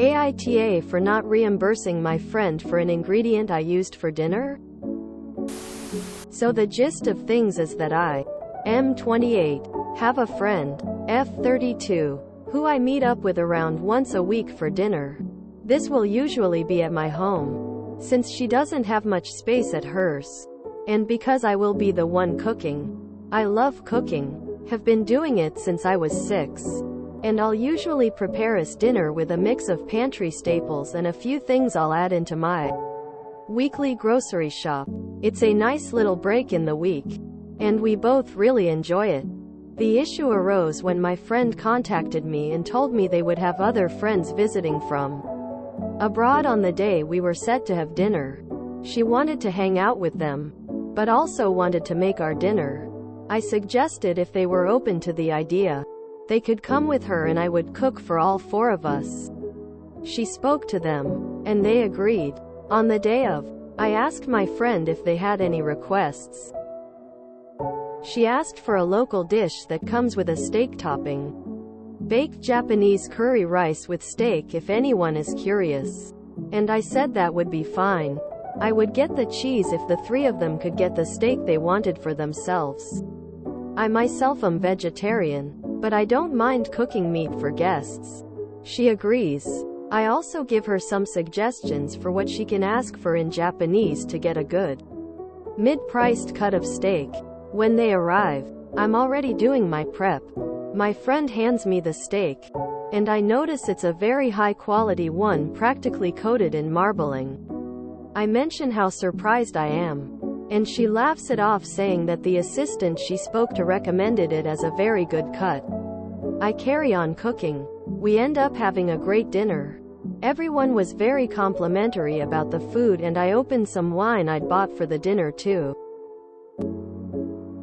AITA for not reimbursing my friend for an ingredient I used for dinner? So the gist of things is that I am 28, have a friend, F32, who I meet up with around once a week for dinner. This will usually be at my home, since she doesn't have much space at hers. And because I will be the one cooking. I love cooking, have been doing it since I was 6. And I'll usually prepare us dinner with a mix of pantry staples and a few things I'll add into my weekly grocery shop. It's a nice little break in the week. And we both really enjoy it. The issue arose when my friend contacted me and told me they would have other friends visiting from abroad on the day we were set to have dinner. She wanted to hang out with them, but also wanted to make our dinner. I suggested if they were open to the idea, they could come with her and I would cook for all 4 of us. She spoke to them, and they agreed. On the day of, I asked my friend if they had any requests. She asked for a local dish that comes with a steak topping. Baked Japanese curry rice with steak if anyone is curious. And I said that would be fine. I would get the cheese if the 3 of them could get the steak they wanted for themselves. I myself am vegetarian, but I don't mind cooking meat for guests. She agrees. I also give her some suggestions for what she can ask for in Japanese to get a good, mid-priced cut of steak. When they arrive, I'm already doing my prep. My friend hands me the steak, and I notice it's a very high-quality one practically coated in marbling. I mention how surprised I am, and she laughs it off saying that the assistant she spoke to recommended it as a very good cut. I carry on cooking. We end up having a great dinner. Everyone was very complimentary about the food and I opened some wine I'd bought for the dinner too.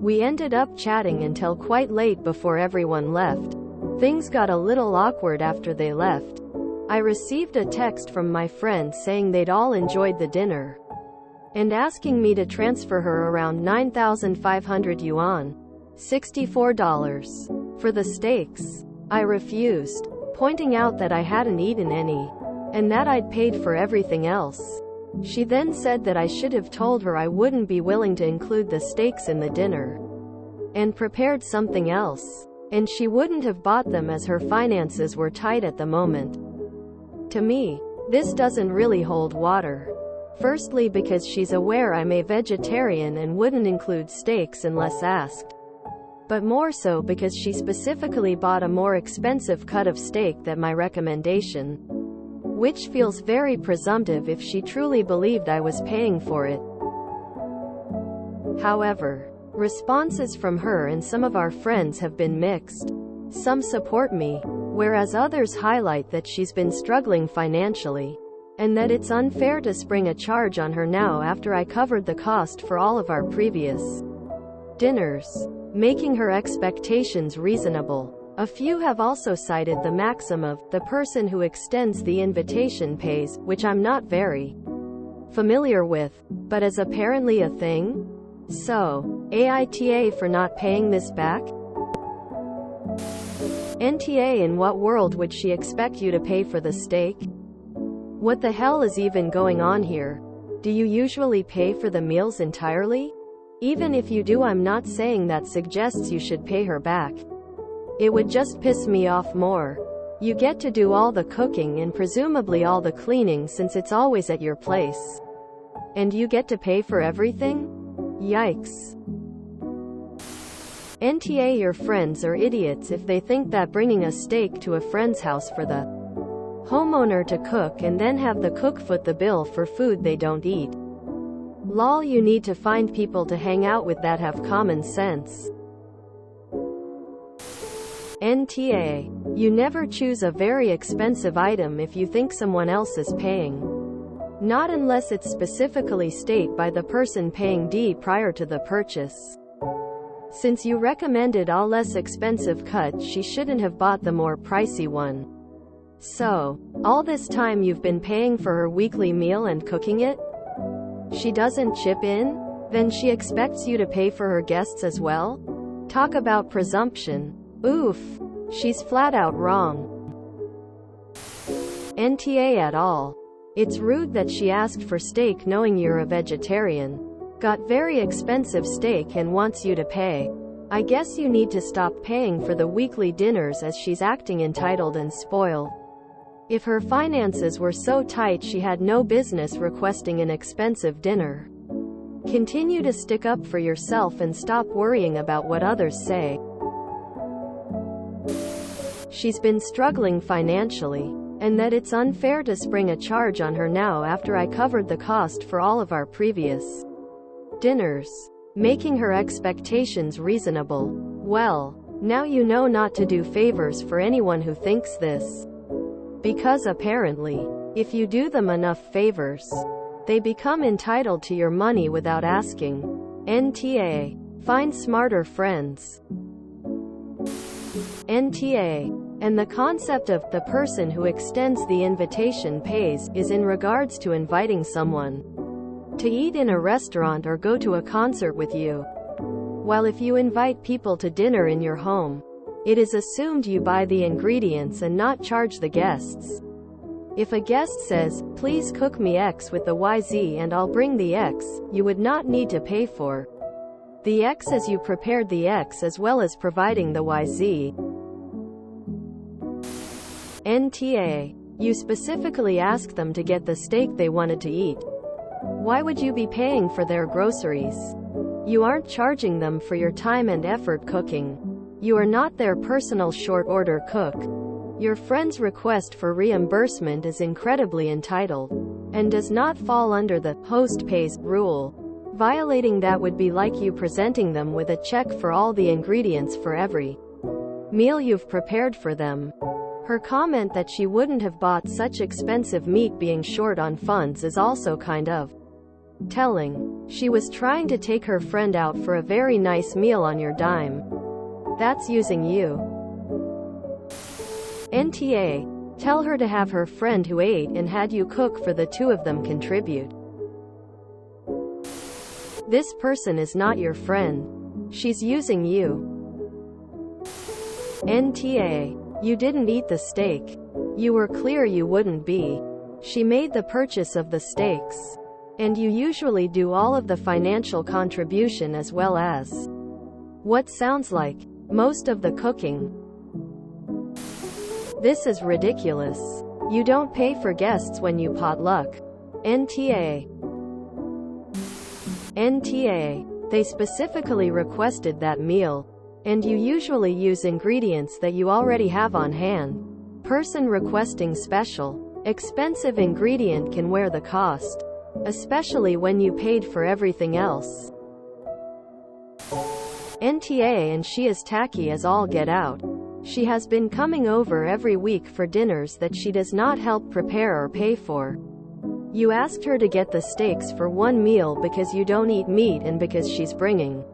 We ended up chatting until quite late before everyone left. Things got a little awkward after they left. I received a text from my friend saying they'd all enjoyed the dinner, and asking me to transfer her around 9,500 yuan, $64, for the steaks. I refused, pointing out that I hadn't eaten any, and that I'd paid for everything else. She then said that I should have told her I wouldn't be willing to include the steaks in the dinner, and prepared something else, and she wouldn't have bought them as her finances were tight at the moment. To me, this doesn't really hold water. Firstly because she's aware I'm a vegetarian and wouldn't include steaks unless asked. But more so because she specifically bought a more expensive cut of steak than my recommendation, which feels very presumptive if she truly believed I was paying for it. However, responses from her and some of our friends have been mixed. Some support me, whereas others highlight that she's been struggling financially, and that it's unfair to spring a charge on her now after I covered the cost for all of our previous dinners, making her expectations reasonable. A few have also cited the maxim of, the person who extends the invitation pays, which I'm not very familiar with, but is apparently a thing. So, AITA for not paying this back? NTA, in what world would she expect you to pay for the steak? What the hell is even going on here? Do you usually pay for the meals entirely? Even if you do, I'm not saying that suggests you should pay her back. It would just piss me off more. You get to do all the cooking and presumably all the cleaning since it's always at your place. And you get to pay for everything? Yikes. NTA, your friends are idiots if they think that bringing a steak to a friend's house for the homeowner to cook and then have the cook foot the bill for food they don't eat. Lol, you need to find people to hang out with that have common sense. NTA. You never choose a very expensive item if you think someone else is paying. Not unless it's specifically stated by the person paying D prior to the purchase. Since you recommended a less expensive cut, she shouldn't have bought the more pricey one. So, all this time you've been paying for her weekly meal and cooking it? She doesn't chip in? Then she expects you to pay for her guests as well? Talk about presumption. Oof. She's flat out wrong. NTA at all. It's rude that she asked for steak knowing you're a vegetarian. Got very expensive steak and wants you to pay. I guess you need to stop paying for the weekly dinners as she's acting entitled and spoiled. If her finances were so tight she had no business requesting an expensive dinner. Continue to stick up for yourself and stop worrying about what others say. She's been struggling financially, and that it's unfair to spring a charge on her now after I covered the cost for all of our previous dinners, making her expectations reasonable. Well, now you know not to do favors for anyone who thinks this. Because apparently, if you do them enough favors, they become entitled to your money without asking. NTA. Find smarter friends. NTA. And the concept of the person who extends the invitation pays is in regards to inviting someone to eat in a restaurant or go to a concert with you. While if you invite people to dinner in your home, it is assumed you buy the ingredients and not charge the guests. If a guest says, "Please cook me X with the YZ and I'll bring the X," you would not need to pay for the X as you prepared the X as well as providing the YZ. NTA. You specifically asked them to get the steak they wanted to eat. Why would you be paying for their groceries? You aren't charging them for your time and effort cooking. You are not their personal short-order cook. Your friend's request for reimbursement is incredibly entitled, and does not fall under the host pays rule. Violating that would be like you presenting them with a check for all the ingredients for every meal you've prepared for them. Her comment that she wouldn't have bought such expensive meat being short on funds is also kind of telling. She was trying to take her friend out for a very nice meal on your dime. That's using you. NTA. Tell her to have her friend who ate and had you cook for the two of them contribute. This person is not your friend. She's using you. NTA. You didn't eat the steak. You were clear you wouldn't be. She made the purchase of the steaks. And you usually do all of the financial contribution as well as what sounds like most of the cooking. This is ridiculous. You don't pay for guests when you potluck. NTA. NTA. They specifically requested that meal, and you usually use ingredients that you already have on hand. Person requesting special, expensive ingredient can wear the cost, especially when you paid for everything else. NTA. And she is tacky as all get out. She has been coming over every week for dinners that she does not help prepare or pay for. You asked her to get the steaks for one meal because you don't eat meat and because she's bringing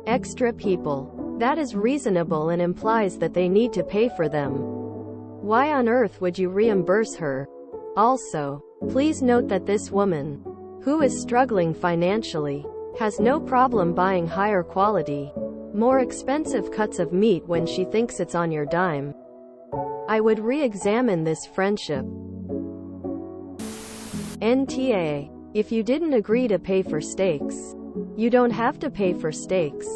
extra people. That is reasonable and implies that they need to pay for them. Why on earth would you reimburse her? Also, please note that this woman, who is struggling financially, has no problem buying higher quality, more expensive cuts of meat when she thinks it's on your dime. I would re-examine this friendship. NTA. If you didn't agree to pay for steaks, you don't have to pay for steaks.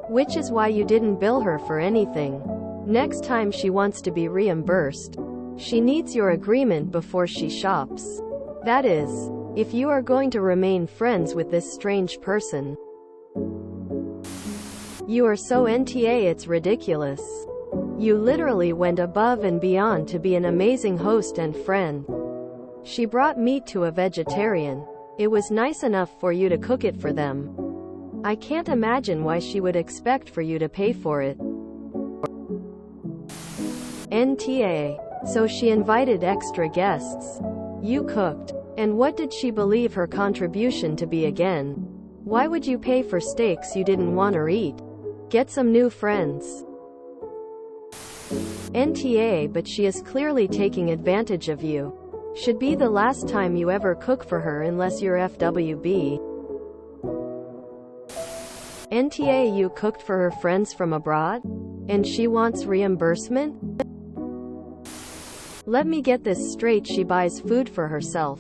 Which is why you didn't bill her for anything. Next time she wants to be reimbursed, she needs your agreement before she shops. That is, if you are going to remain friends with this strange person. You are so NTA, it's ridiculous. You literally went above and beyond to be an amazing host and friend. She brought meat to a vegetarian. It was nice enough for you to cook it for them. I can't imagine why she would expect for you to pay for it. NTA. So she invited extra guests. You cooked. And what did she believe her contribution to be again? Why would you pay for steaks you didn't want or eat? Get some new friends. NTA. But she is clearly taking advantage of you. Should be the last time you ever cook for her unless you're FWB. NTA. You cooked for her friends from abroad? And she wants reimbursement? Let me get this straight, she buys food for herself.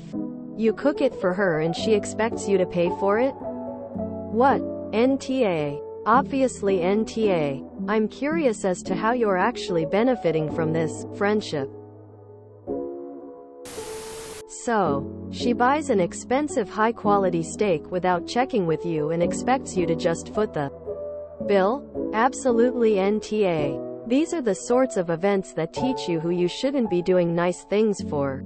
You cook it for her and she expects you to pay for it? What? NTA. Obviously NTA. I'm curious as to how you're actually benefiting from this friendship. So, she buys an expensive high-quality steak without checking with you and expects you to just foot the bill? Absolutely NTA. These are the sorts of events that teach you who you shouldn't be doing nice things for.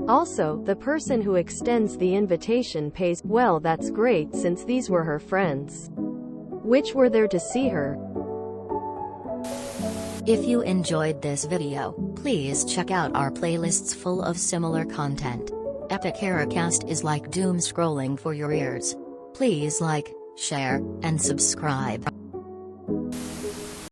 Also, the person who extends the invitation pays. Well, that's great since these were her friends, which were there to see her. If you enjoyed this video, please check out our playlists full of similar content. Epic Haircast is like doom scrolling for your ears. Please like, share, and subscribe.